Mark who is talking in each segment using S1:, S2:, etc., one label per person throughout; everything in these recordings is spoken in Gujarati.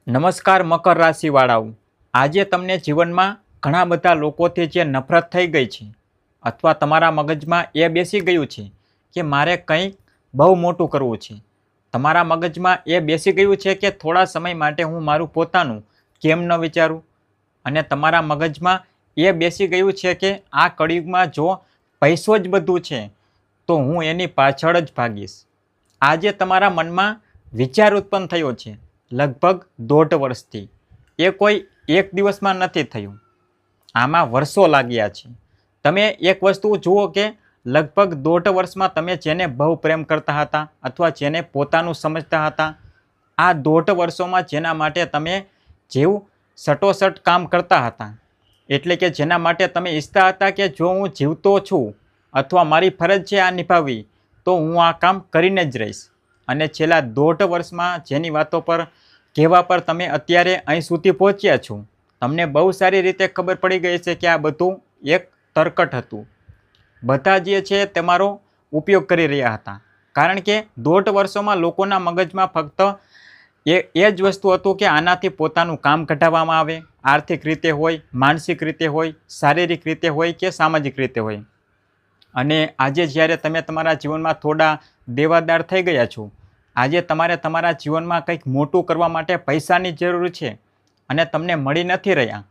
S1: નમસ્કાર મકર રાશિવાળાઓ, આજે તમને જીવનમાં ઘણા બધા લોકોથી જે નફરત થઈ ગઈ છે અથવા તમારા મગજમાં એ બેસી ગયું છે કે મારે કંઈક બહુ મોટું કરવું છે. તમારા મગજમાં એ બેસી ગયું છે કે થોડા સમય માટે હું મારું પોતાનું કેમ ન વિચારું, અને તમારા મગજમાં એ બેસી ગયું છે કે આ કળિયુગમાં જો પૈસો જ બધું છે તો હું એની પાછળ જ ભાગીશ. આજે તમારા મનમાં વિચાર ઉત્પન્ન થયો છે લગભગ 1.5 વર્ષથી. એ કોઈ એક દિવસમાં નથી થયું, આમાં વર્ષો લાગ્યા છે. તમે એક વસ્તુ જુઓ કે લગભગ 1.5 વર્ષમાં તમે જેને બહુ પ્રેમ કરતા હતા અથવા જેને પોતાનું સમજતા હતા, આ 1.5 વર્ષોમાં જેના માટે તમે જેવું સટોસટ કામ કરતા હતા, એટલે કે જેના માટે તમે ઈચ્છતા હતા કે જો હું જીવતો છું અથવા મારી ફરજ છે આ નિભાવવી તો હું આ કામ કરીને જ રહીશ, અને છેલ્લા 1.5 વર્ષમાં જેની વાતો પર કહેવા પર તમે અત્યારે અહીં સુધી પહોંચ્યા છો, તમને બહુ સારી રીતે ખબર પડી ગઈ છે કે આ બધું એક તરકટ હતું. બધા જે છે તમારો ઉપયોગ કરી રહ્યા હતા, કારણ કે 1.5 વર્ષોમાં લોકોના મગજમાં ફક્ત એ જ વસ્તુ હતું કે આનાથી પોતાનું કામ કઢાવવામાં આવે, આર્થિક રીતે હોય, માનસિક રીતે હોય, શારીરિક રીતે હોય કે સામાજિક રીતે હોય. અને આજે જ્યારે તમે તમારા જીવનમાં થોડા દેવાદાર થઈ ગયા છો, આજે તમારે તમારા જીવનમાં કંઈક મોટું કરવા માટે પૈસાની જરૂર છે અને તમને મળી નથી રહ્યા,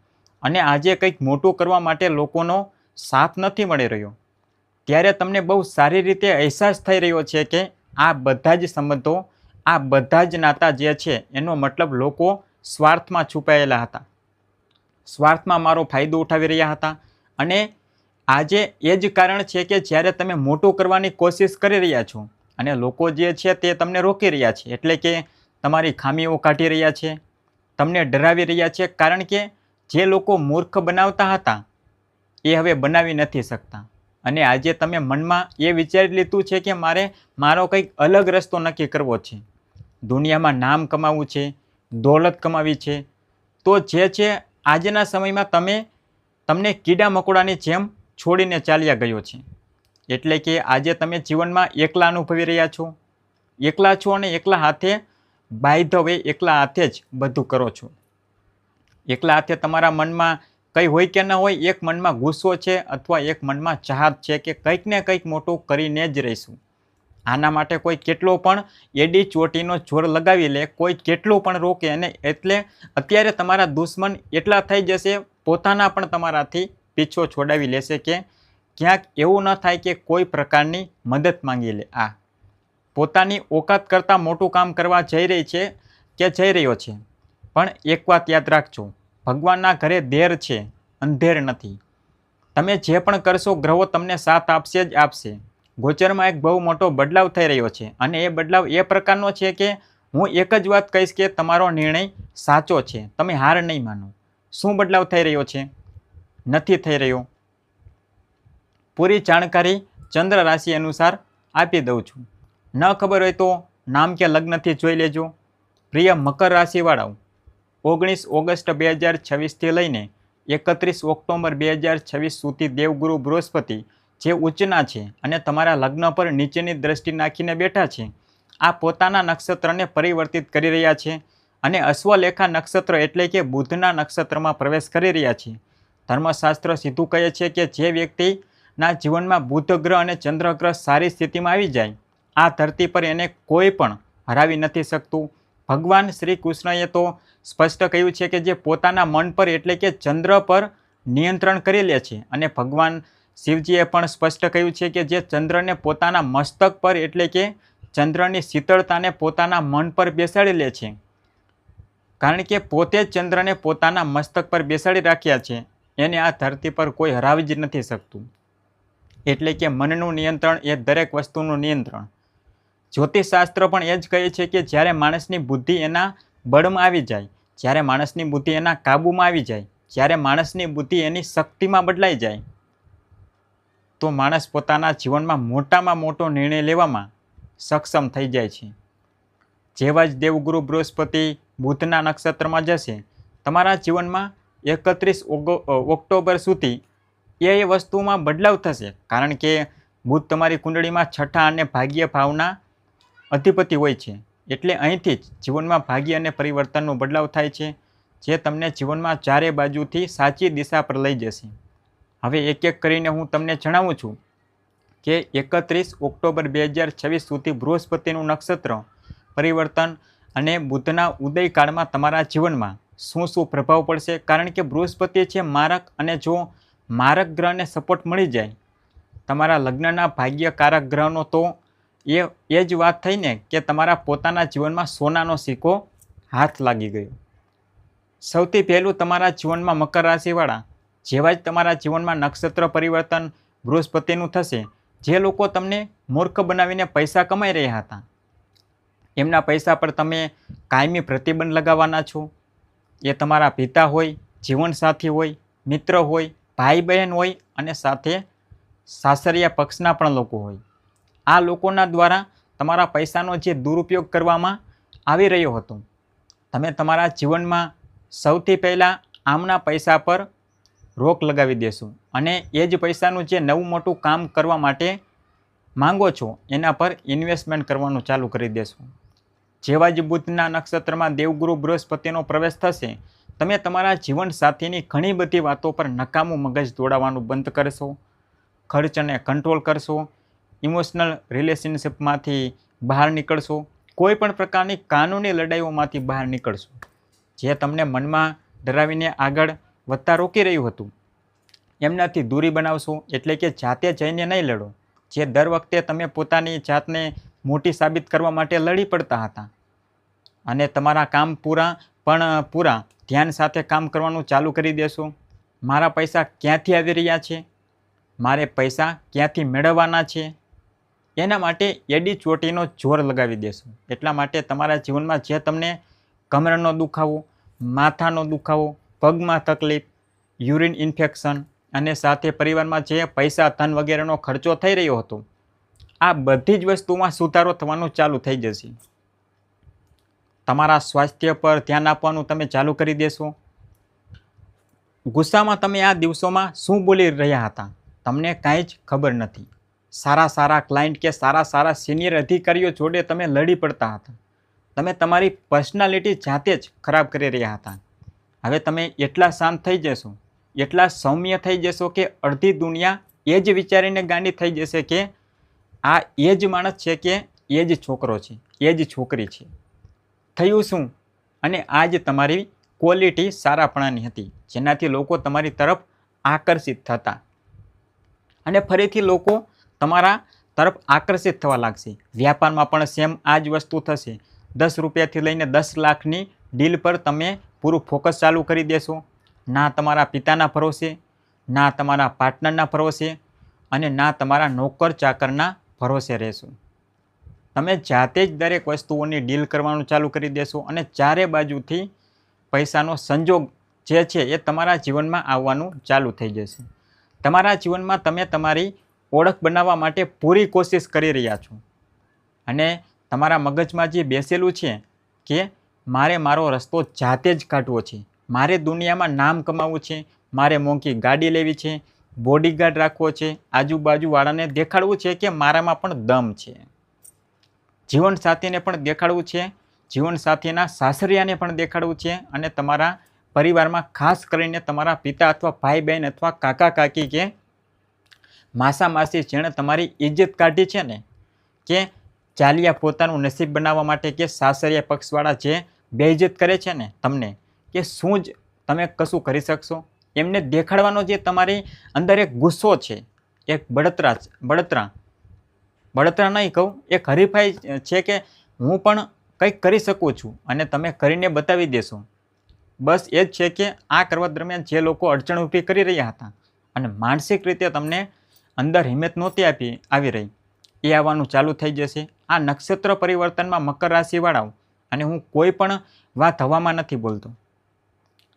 S1: અને આજે કંઈક મોટું કરવા માટે લોકોનો સાથ નથી મળી રહ્યો, ત્યારે તમને બહુ સારી રીતે અહેસાસ થઈ રહ્યો છે કે આ બધા જ સંબંધો, આ બધા જ નાતા જે છે એનો મતલબ લોકો સ્વાર્થમાં છુપાયેલા હતા, સ્વાર્થમાં મારો ફાયદો ઉઠાવી રહ્યા હતા. અને આજે એ જ કારણ છે કે જ્યારે તમે મોટું કરવાની કોશિશ કરી રહ્યા છો અને લોકો જે છે તે તમને રોકી રહ્યા છે, એટલે કે તમારી ખામીઓ કાઢી રહ્યા છે, તમને ડરાવી રહ્યા છે, કારણ કે જે લોકો મૂર્ખ બનાવતા હતા એ હવે બનાવી નથી શકતા. અને આજે તમે મનમાં એ વિચારી લીધું છે કે મારો કંઈક અલગ રસ્તો નક્કી કરવો છે, દુનિયામાં નામ કમાવવું છે, દોલત કમાવી છે, તો જે છે આજના સમયમાં તમને કીડા મકોડાની જેમ છોડીને ચાલ્યા ગયો છે. એટલે કે આજે તમે જીવનમાં એકલા અનુભવી રહ્યા છો, એકલા છો અને એકલા હાથે બાય ધ વે એકલા હાથે જ બધું કરો છો. એકલા હાથે તમારા મનમાં કંઈ હોય કે ન હોય, એક મનમાં ગુસ્સો છે અથવા એક મનમાં ચાહત છે કે કંઈક ને કંઈક મોટું કરીને જ રહીશું. આના માટે કોઈ કેટલો પણ એડી ચોટીનો જોર લગાવી લે, કોઈ કેટલું પણ રોકે, અને એટલે અત્યારે તમારા દુશ્મન એટલા થઈ જશે, પોતાના પણ તમારાથી પીછો છોડાવી લેશે કે ક્યાંક એવું ન થાય કે કોઈ પ્રકારની મદદ માંગી લે. આ પોતાની ઓકાત કરતાં મોટું કામ કરવા જઈ રહી છે કે જઈ રહ્યો છે. પણ એક વાત યાદ રાખજો, ભગવાનના ઘરે દેર છે, અંધેર નથી. તમે જે પણ કરશો ગ્રહો તમને સાથ આપશે જ આપશે. ગોચરમાં એક બહુ મોટો બદલાવ થઈ રહ્યો છે, અને એ બદલાવ એ પ્રકારનો છે કે હું એક જ વાત કહીશ કે તમારો નિર્ણય સાચો છે, તમે હાર નહીં માનો. શું બદલાવ થઈ રહ્યો છે? નથી થઈ રહ્યો, પૂરી જાણકારી ચંદ્ર રાશિ અનુસાર આપી દઉં છું. ન ખબર હોય તો નામ કે લગ્નથી જોઈ લેજો. પ્રિય મકર રાશિવાળાઓ, 19 ઓગસ્ટ 2026થી લઈને 31 ઓક્ટોબર 2026 સુધી દેવગુરુ બૃહસ્પતિ જે ઉચ્ચના છે અને તમારા લગ્ન પર નીચેની દ્રષ્ટિ નાખીને બેઠા છે, આ પોતાના નક્ષત્રને પરિવર્તિત કરી રહ્યા છે અને અશ્વલેખા નક્ષત્ર એટલે કે બુધના નક્ષત્રમાં પ્રવેશ કરી રહ્યા છે. ધર્મશાસ્ત્ર સીધું કહે છે કે જે વ્યક્તિના જીવનમાં બુધ ગ્રહ અને ચંદ્ર ગ્રહ સારી સ્થિતિમાં આવી જાય, આ ધરતી પર એને કોઈ પણ હરાવી નથી શકતું. ભગવાન શ્રી કૃષ્ણએ તો સ્પષ્ટ કહ્યું છે કે જે પોતાના મન પર એટલે કે ચંદ્ર પર નિયંત્રણ કરી લે છે, અને ભગવાન શિવજીએ પણ સ્પષ્ટ કહ્યું છે કે જે ચંદ્રને પોતાના મસ્તક પર એટલે કે ચંદ્રની શીતળતાને પોતાના મન પર બેસાડી લે છે, કારણ કે પોતે જ ચંદ્રને પોતાના મસ્તક પર બેસાડી રાખ્યા છે, એને આ ધરતી પર કોઈ હરાવી જ નથી શકતું. એટલે કે મનનું નિયંત્રણ એ દરેક વસ્તુનું નિયંત્રણ. જ્યોતિષશાસ્ત્ર પણ એ જ કહે છે કે જ્યારે માણસની બુદ્ધિ એના બળમાં આવી જાય, જ્યારે માણસની બુદ્ધિ એના કાબૂમાં આવી જાય, જ્યારે માણસની બુદ્ધિ એની શક્તિમાં બદલાઈ જાય, તો માણસ પોતાના જીવનમાં મોટામાં મોટો નિર્ણય લેવામાં સક્ષમ થઈ જાય છે. જેવા જ દેવગુરુ બૃહસ્પતિ બુધના નક્ષત્રમાં જશે, તમારા જીવનમાં 31 ઓક્ટોબર સુધી એ વસ્તુમાં બદલાવ થશે, કારણ કે બુધ તમારી કુંડળીમાં છઠ્ઠા અને ભાગ્ય ભાવના અધિપતિ હોય છે. એટલે અહીંથી જ જીવનમાં ભાગ્ય અને પરિવર્તનનો બદલાવ થાય છે, જે તમને જીવનમાં ચારે બાજુથી સાચી દિશા પર લઈ જશે. હવે એક એક કરીને હું તમને જણાવું છું કે 31 ઓક્ટોબર 2026 સુધી બૃહસ્પતિનું નક્ષત્ર પરિવર્તન અને બુધના ઉદયકાળમાં તમારા જીવનમાં શું શું પ્રભાવ પડશે. કારણ કે બૃહસ્પતિ છે મારક, અને જો મારક ગ્રહને સપોર્ટ મળી જાય તમારા લગ્નના ભાગ્યકારક ગ્રહનો, તો એ જ વાત થઈ ને કે તમારા પોતાના જીવનમાં સોનાનો સિક્કો હાથ લાગી ગયો. સૌથી પહેલું તમારા જીવનમાં મકર રાશિવાળા, જેવા જ તમારા જીવનમાં નક્ષત્ર પરિવર્તન બૃહસ્પતિનું થશે, જે લોકો તમને મૂર્ખ બનાવીને પૈસા કમાઈ રહ્યા હતા, એમના પૈસા પર તમે કાયમી પ્રતિબંધ લગાવવાના છો. એ તમારા પિતા હોય, જીવનસાથી હોય, મિત્ર હોય, ભાઈ બહેન હોય, અને સાથે સાસરિયા પક્ષના પણ લોકો હોય. આ લોકોના દ્વારા તમારા પૈસાનો જે દુરુપયોગ કરવામાં આવી રહ્યો હતો, તમે તમારા જીવનમાં સૌથી પહેલાં આમના પૈસા પર રોક લગાવી દેશો, અને એ જ પૈસાનું જે નવું મોટું કામ કરવા માટે માંગો છો એના પર ઇન્વેસ્ટમેન્ટ કરવાનું ચાલુ કરી દેશો. જેવા જ બુધના નક્ષત્રમાં દેવગુરુ બૃહસ્પતિનો પ્રવેશ થશે, તમે તમારા જીવનસાથીની ઘણી બધી વાતો પર નકામું મગજ દોડાવવાનું બંધ કરશો, ખર્ચને કંટ્રોલ કરશો, ઇમોશનલ રિલેશનશિપમાંથી બહાર નીકળશો, કોઈ પણ પ્રકારની કાનૂની લડાઈઓમાંથી બહાર નીકળશો. જે તમને મનમાં ડરાવીને આગળ વધતા રોકી રહ્યું હતું એમનાથી દૂરી બનાવશો. એટલે કે જાતે જઈને નહીં લડો, જે દર વખતે તમે પોતાની જાતને મોટી સાબિત કરવા માટે લડી પડતા હતા, અને તમારા કામ પૂરા ધ્યાન સાથે કામ કરવાનું ચાલુ કરી દેશો. મારા પૈસા ક્યાંથી આવી રહ્યા છે, મારે પૈસા ક્યાંથી મેળવવાના છે, એના માટે એડી ચોટીનો જોર લગાવી દેશો. એટલા માટે તમારા જીવનમાં જે તમને કમરનો દુખાવો, માથાનો દુખાવો, પગમાં તકલીફ, યુરિન ઇન્ફેક્શન, અને સાથે પરિવારમાં જે પૈસા ધન વગેરેનો ખર્ચો થઈ રહ્યો હતો, આ બધી જ વસ્તુમાં સુધારો થવાનું ચાલુ થઈ જશે. તમારા સ્વાસ્થ્ય પર ધ્યાન આપવાનું તમે ચાલુ કરી દેશો. ગુસ્સામાં તમે આ દિવસોમાં શું બોલી રહ્યા હતા તમને કાંઈ જ ખબર નથી. સારા ક્લાયન્ટ કે સારા સિનિયર અધિકારીઓ જોડે તમે લડી પડતા હતા. તમે તમારી પર્સનાલિટી જાતે જ ખરાબ કરી રહ્યા હતા. હવે તમે એટલા શાંત થઈ જશો, એટલા સૌમ્ય થઈ જશો કે અડધી દુનિયા એ જ વિચારીને ગાંડી થઈ જશે કે આ એ જ માણસ છે, કે એ જ છોકરો છે, એ જ છોકરી છે. થયું શું? અને આ જ તમારી ક્વોલિટી સારાપણાની હતી, જેનાથી લોકો તમારી તરફ આકર્ષિત થતા, અને ફરીથી લોકો તમારા તરફ આકર્ષિત થવા લાગશે. વ્યાપારમાં પણ સેમ આ જ વસ્તુ થશે. 10 રૂપિયાથી લઈને 10 લાખની ડીલ પર તમે પૂરું ફોકસ ચાલુ કરી દેશો. ના તમારા પિતાના ભરોસે, ના તમારા પાર્ટનરના ભરોસે, અને ના તમારા નોકર ચાકરના ભરોસે રહેશો. તમે જાતે જ દરેક વસ્તુઓની ડીલ કરવાનું ચાલુ કરી દેશો, અને ચારે બાજુથી પૈસાનો સંજોગ જે છે એ તમારા જીવનમાં આવવાનું ચાલુ થઈ જશે. તમારા જીવનમાં તમે તમારી ઓળખ બનાવવા માટે પૂરી કોશિશ કરી રહ્યા છો, અને તમારા મગજમાં જે બેસેલું છે કે મારે મારો રસ્તો જાતે જ કાઢવો છે, મારે દુનિયામાં નામ કમાવવું છે, મારે મોંઘી ગાડી લેવી છે, બોડીગાર્ડ રાખવો છે, આજુબાજુવાળાને દેખાડવું છે કે મારામાં પણ દમ છે, જીવનસાથીને પણ દેખાડવું છે, જીવનસાથીના સાસરિયાને પણ દેખાડવું છે, અને તમારા પરિવારમાં ખાસ કરીને તમારા પિતા અથવા ભાઈ બહેન અથવા કાકા કાકી કે માસા માસી જેણે તમારી ઇજ્જત કાઢી છે ને, કે ચાલિયા પોતાનું નસીબ બનાવવા માટે કે સાસરિયા પક્ષવાળા જે બેઇજ્જત કરે છે ને તમને, કે શું જ તમે કશું કરી શકશો, એમને દેખાડવાનો જે તમારી અંદર એક ગુસ્સો છે, એક બળતરા નહીં કહું, એક હરીફાઈ છે કે હું પણ કંઈક કરી શકું છું, અને તમે કરીને બતાવી દેશો. બસ એ જ છે કે આ કરવા દરમિયાન જે લોકો અડચણ ઊભી કરી રહ્યા હતા અને માનસિક રીતે તમને અંદર હિંમત નહોતી આવી રહી, એ આવવાનું ચાલુ થઈ જશે. આ નક્ષત્ર પરિવર્તનમાં મકર રાશિવાળાઓ, અને હું કોઈ પણ વાત હવામાં નથી બોલતો,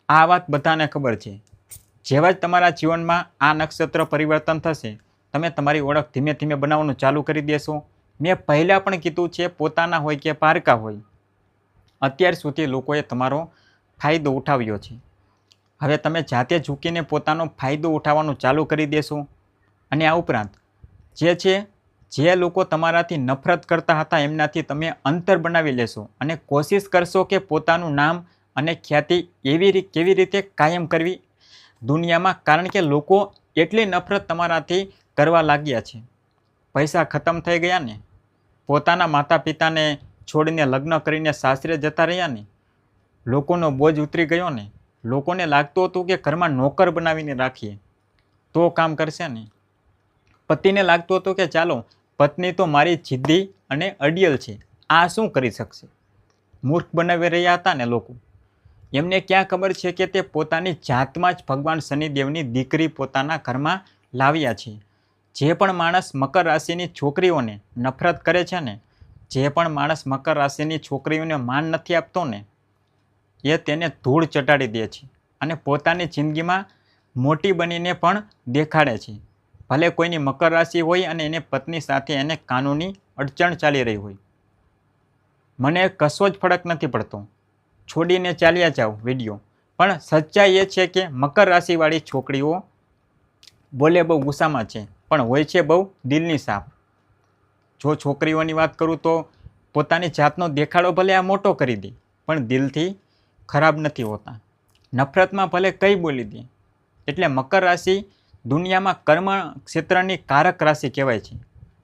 S1: આ વાત બધાને ખબર છે. જેવા જ તમારા જીવનમાં આ નક્ષત્ર પરિવર્તન થશે, તમે તમારી ઓળખ ધીમે ધીમે બનાવવાનું ચાલુ કરી દેશો. મેં પહેલાં પણ કીધું છે, પોતાના હોય કે પારકા હોય, અત્યાર સુધી લોકોએ તમારો ફાયદો ઉઠાવ્યો છે. હવે તમે જાતે ઝૂકીને પોતાનો ફાયદો ઉઠાવવાનું ચાલુ કરી દેશો. અને આ ઉપરાંત જે છે જે લોકો તમારાથી નફરત કરતા હતા એમનાથી તમે અંતર બનાવી લેશો અને કોશિશ કરશો કે પોતાનું નામ અને ખ્યાતિ કેવી રીતે કાયમ કરવી દુનિયામાં, કારણ કે લોકો એટલી નફરત તમારાથી કરવા લાગ્યા છે. પૈસા ખતમ થઈ ગયા ને, પોતાના માતા પિતાને છોડીને લગ્ન કરીને સાસરે જતા રહ્યા ને, લોકોનો બોજ ઉતરી ગયો ને, લોકોને લાગતું હતું કે ઘરમાં નોકર બનાવીને રાખીએ તો કામ કરશે ને, પતિને લાગતું હતું કે ચાલો પત્ની તો મારી જિદ્દી અને અડિયલ છે, આ શું કરી શકશે. મૂર્ખ બનાવી રહ્યા હતા ને લોકો. એમને ક્યાં ખબર છે કે તે પોતાની જાતમાં જ ભગવાન શનિદેવની દીકરી પોતાના ઘરમાં લાવ્યા છે. જે પણ માણસ મકર રાશિની છોકરીઓને નફરત કરે છે ને, જે પણ માણસ મકર રાશિની છોકરીઓને માન નથી આપતો ને, એ તેને ધૂળ ચટાડી દે છે અને પોતાની જિંદગીમાં મોટી બનીને પણ દેખાડે છે. ભલે કોઈની મકર રાશિ હોય અને એને પત્ની સાથે એને કાનૂની અડચણ ચાલી રહી હોય, મને કશો જ ફરક નથી પડતો, છોડીને ચાલ્યા જાઓ વિડીયો. પણ સચ્ચાઈ એ છે કે મકર રાશિવાળી છોકરીઓ બોલે બહુ ગુસ્સામાં છે પણ હોય છે બહુ દિલની સાફ. જો છોકરીઓની વાત કરું તો પોતાની જાતનો દેખાડો ભલે આ મોટો કરી દે પણ દિલથી ખરાબ નથી હોતા. નફરતમાં ભલે કંઈ બોલી દે. એટલે મકર રાશિ દુનિયામાં કર્મ ક્ષેત્રની કારક રાશિ કહેવાય છે.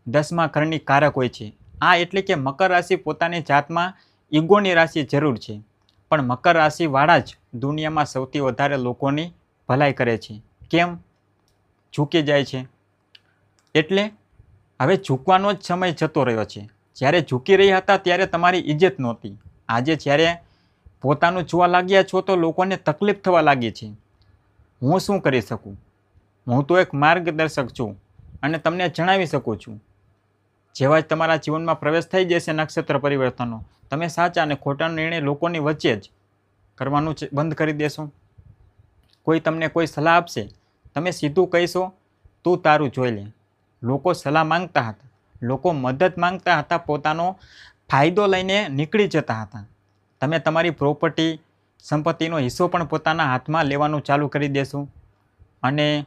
S1: 10મા ઘરની કારક હોય છે. આ એટલે કે મકર રાશિ પોતાની જાતમાં ઈગોની રાશિ જરૂર છે, પણ મકર રાશિવાળા જ દુનિયામાં સૌથી વધારે લોકોની ભલાઈ કરે છે. કેમ? ઝૂકી જાય છે. એટલે હવે ઝૂકવાનો જ સમય જતો રહ્યો છે. જ્યારે ઝૂકી રહ્યા હતા ત્યારે તમારી ઇજ્જત નહોતી. આજે જ્યારે પોતાનું જોવા લાગ્યા છો તો લોકોને તકલીફ થવા લાગી છે. હું શું કરી શકું? હું તો એક માર્ગદર્શક છું અને તમને જણાવી શકું છું. જેવા જ તમારા જીવનમાં પ્રવેશ થઈ જશે નક્ષત્ર પરિવર્તનો, તમે સાચા અને ખોટા નિર્ણય લોકોની વચ્ચે જ કરવાનું બંધ કરી દેશો. કોઈ તમને કોઈ સલાહ આપશે, તમે સીધું કહીશો તું તારું જોઈ લે. લોકો સલાહ માંગતા હતા, લોકો મદદ માંગતા હતા, પોતાનો ફાયદો લઈને નીકળી જતા હતા. તમે તમારી પ્રોપર્ટી સંપત્તિનો હિસ્સો પણ પોતાના હાથમાં લેવાનું ચાલુ કરી દેશો. અને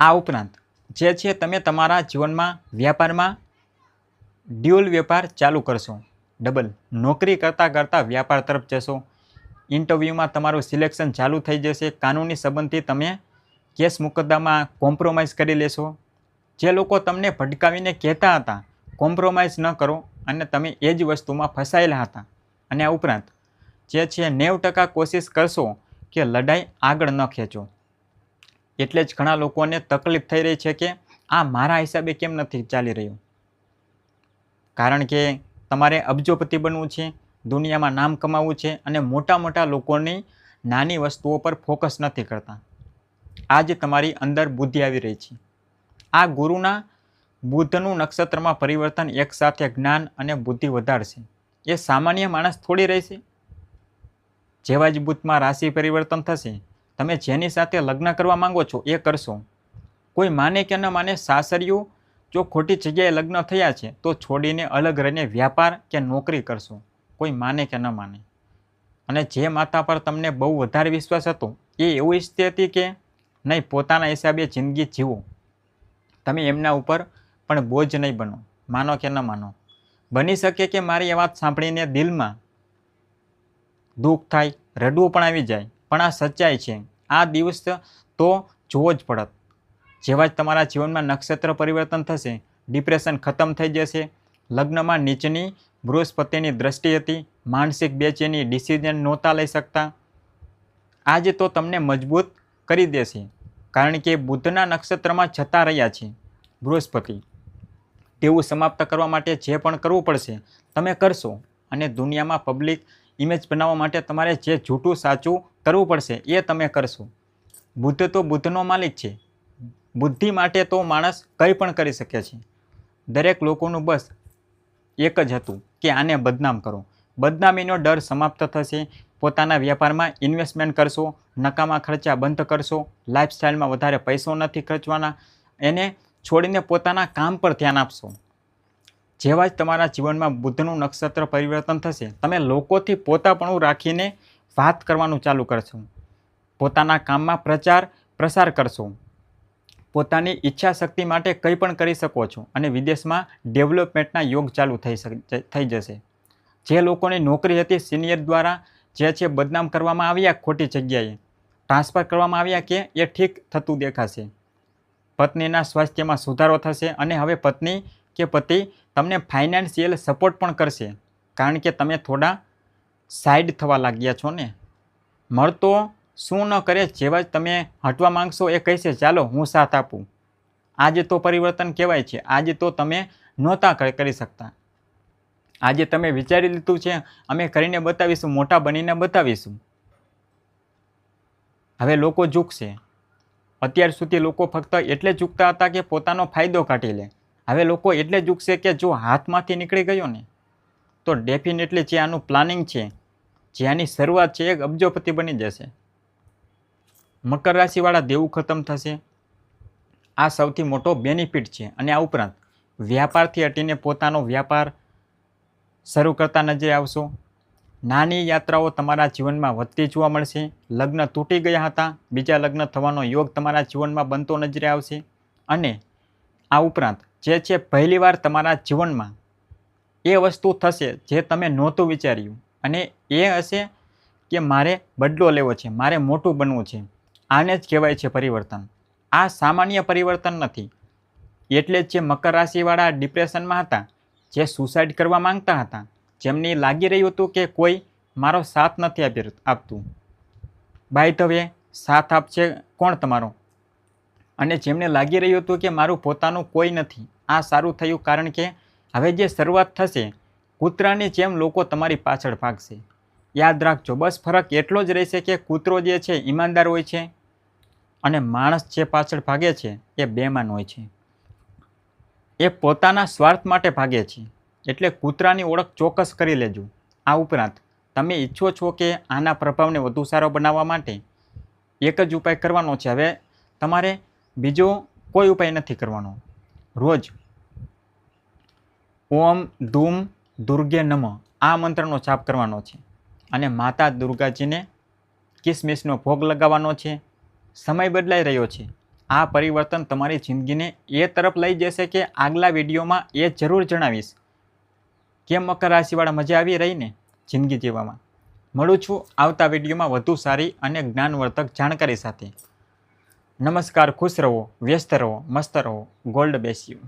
S1: આ ઉપરાંત જે છે તમે તમારા જીવનમાં વ્યાપારમાં ડ્યુઅલ વેપાર ચાલુ કરશો. ડબલ નોકરી કરતાં કરતાં વ્યાપાર તરફ જશો. ઇન્ટરવ્યૂમાં તમારું સિલેક્શન ચાલુ થઈ જશે. કાનૂની સંબંધથી તમે કેસ મુકદ્દમામાં કોમ્પ્રોમાઇઝ કરી લેશો. જે લોકો તમને ભટકાવીને કહેતા હતા કોમ્પ્રોમાઇઝ ન કરો અને તમે એ જ વસ્તુમાં ફસાયેલા હતા. અને આ ઉપરાંત જે છે 90% કોશિશ કરશો કે લડાઈ આગળ ન ખેંચો. એટલે જ ઘણા લોકોને તકલીફ થઈ રહી છે કે આ મારા હિસાબે કેમ નથી ચાલી રહ્યું. કારણ કે તમારે અબજોપતિ બનવું છે, દુનિયામાં નામ કમાવવું છે અને મોટા મોટા લોકોની નાની વસ્તુઓ પર ફોકસ નથી કરતા. આ જ તમારી અંદર બુદ્ધિ આવી રહી છે. આ ગુરુના બુધનું નક્ષત્રમાં પરિવર્તન એકસાથે જ્ઞાન અને બુદ્ધિ વધારશે. એ સામાન્ય માણસ થોડી રહેશે. જેવા જ બુધમાં રાશિ પરિવર્તન થશે, તમે જેની સાથે લગ્ન કરવા માંગો છો એ કરશો. કોઈ માને કે ન માને, સાસરિયું જો ખોટી જગ્યાએ લગ્ન થયા છે તો છોડીને અલગ રહીને વ્યાપાર કે નોકરી કરશો. કોઈ માને કે ન માને. અને જે માતા પર તમને બહુ વધારે વિશ્વાસ હતો એ એવું ઈચ્છતી હતી કે નહીં પોતાના હિસાબે જિંદગી જીવો, તમે એમના ઉપર પણ બોજ નહીં બનો, માનો કે ન માનો. બની શકે કે મારી એ વાત સાંભળીને દિલમાં દુઃખ થાય, રડવું પણ આવી જાય, પણ આ સચ્ચાઈ છે. આ દિવસ તો જોવો જ પડત. જેવા જ તમારા જીવનમાં નક્ષત્ર પરિવર્તન થશે, ડિપ્રેશન ખતમ થઈ જશે. લગ્નમાં નીચની બૃહસ્પતિની દ્રષ્ટિ હતી, માનસિક બેચેની, ડિસિઝન નહોતા લઈ શકતા. આજે તો તમને મજબૂત કરી દેશે, કારણ કે બુધના નક્ષત્રમાં જતા રહ્યા છે બૃહસ્પતિ. તેવું સમાપ્ત કરવા માટે જે પણ કરવું પડશે તમે કરશો. અને દુનિયામાં પબ્લિક ઇમેજ બનાવવા માટે તમારે જે જૂઠું સાચું કરવું પડશે એ તમે કરશો. બુદ્ધ તો બુદ્ધનો માલિક છે. બુદ્ધિ માટે તો માણસ કંઈ પણ કરી શકે છે. દરેક લોકોનું બસ એક જ હતું કે આને બદનામ કરો. બદનામીનો ડર સમાપ્ત થશે. પોતાના વ્યાપારમાં ઇન્વેસ્ટમેન્ટ કરશો, નકામા ખર્ચા બંધ કરશો, લાઇફસ્ટાઇલમાં વધારે પૈસો નથી ખર્ચવાના, એને છોડીને પોતાના કામ પર ધ્યાન આપશો. જેવા જ તમારા જીવનમાં બુધનું નક્ષત્ર પરિવર્તન થશે, તમે લોકોથી પોતાપણું રાખીને વાત કરવાનું ચાલુ કરશો. પોતાના કામમાં પ્રચાર પ્રસાર કરશો. પોતાની ઈચ્છા શક્તિ માટે કંઈ પણ કરી શકો છો અને વિદેશમાં ડેવલપમેન્ટના યોગ ચાલુ થઈ જશે. જે લોકોની નોકરી હતી સિનિયર દ્વારા જે છે બદનામ કરવામાં આવ્યા, ખોટી જગ્યાએ ટ્રાન્સફર કરવામાં આવ્યા કે એ ઠીક થતું દેખાશે. પત્નીના સ્વાસ્થ્યમાં સુધારો થશે અને હવે પત્ની કે પતિ તમને ફાઇનાન્શિયલ સપોર્ટ પણ કરશે, કારણ કે તમે થોડા સાઈડ થવા લાગ્યા છો ને. મળતો શું ન કરે, જેવા જ તમે હટવા માંગશો એ કહેશે ચાલો હું સાથ આપું. આજે તો પરિવર્તન કહેવાય છે. આજે તો તમે નહોતા કરી શકતા, આજે તમે વિચારી લીધું છે અમે કરીને બતાવીશું, મોટા બનીને બતાવીશું. હવે લોકો ઝૂકશે. અત્યાર સુધી લોકો ફક્ત એટલે ઝૂકતા હતા કે પોતાનો ફાયદો કાઢી લે. હવે લોકો એટલે ઝૂકશે કે જો હાથમાંથી નીકળી ગયો ને તો ડેફિનેટલી જે આનું પ્લાનિંગ છે, જે આની શરૂઆત છે, એક અબજોપતિ બની જશે. મકર રાશિવાળા દેવું ખતમ થશે. આ સૌથી મોટો બેનિફિટ છે. અને આ ઉપરાંત વ્યાપારથી હટીને પોતાનો વ્યાપાર શરૂ કરતા નજરે આવશો. નાની યાત્રાઓ તમારા જીવનમાં વધતી જોવા મળશે. લગ્ન તૂટી ગયા હતા, બીજા લગ્ન થવાનો યોગ તમારા જીવનમાં બનતો નજરે આવશે. અને આ ઉપરાંત જે છે પહેલીવાર તમારા જીવનમાં એ વસ્તુ થશે જે તમે નહોતું વિચાર્યું, અને એ હશે કે મારે બદલો લેવો છે, મારે મોટું બનવું છે. આને જ કહેવાય છે પરિવર્તન. આ સામાન્ય પરિવર્તન નથી. એટલે જ જે મકર રાશિવાળા ડિપ્રેશનમાં હતા, જે સુસાઇડ કરવા માંગતા હતા, જેમની લાગી રહ્યું હતું કે કોઈ મારો સાથ નથી આપતું, બાય ધ વે સાથ આપશે કોણ તમારો, અને જેમને લાગી રહ્યું હતું કે મારું પોતાનું કોઈ નથી, આ સારું થયું, કારણ કે હવે જે શરૂઆત થશે કૂતરાની જેમ લોકો તમારી પાછળ ભાગશે. યાદ રાખજો, બસ ફરક એટલો જ રહેશે કે કૂતરો જે છે ઈમાનદાર હોય છે અને માણસ જે પાછળ ભાગે છે એ બેમાન હોય છે, એ પોતાના સ્વાર્થ માટે ભાગે છે. એટલે કૂતરાની ઓળખ ચોક્કસ કરી લેજો. આ ઉપરાંત તમે ઈચ્છો છો કે આના પ્રભાવને વધુ સારો બનાવવા માટે એક જ ઉપાય કરવાનો છે. હવે તમારે બીજો કોઈ ઉપાય નથી કરવાનો. રોજ ઓમ ધૂમ દુર્ગે નમઃ આ મંત્રનો જાપ કરવાનો છે અને માતા દુર્ગાજીને કિસમિસનો ભોગ લગાવવાનો છે. સમય બદલાઈ રહ્યો છે. આ પરિવર્તન તમારી જિંદગીને એ તરફ લઈ જશે કે આગલા વિડીયોમાં એ જરૂર જણાવીશ. કેમ મકર રાશિવાળા મજા આવી રહી ને જિંદગી જીવવામાં? મળું છું આવતા વિડીયોમાં વધુ સારી અને જ્ઞાનવર્ધક જાણકારી સાથે. નમસ્કાર. ખુશ રહો, વ્યસ્ત રહો, મસ્ત રહો. God bless you.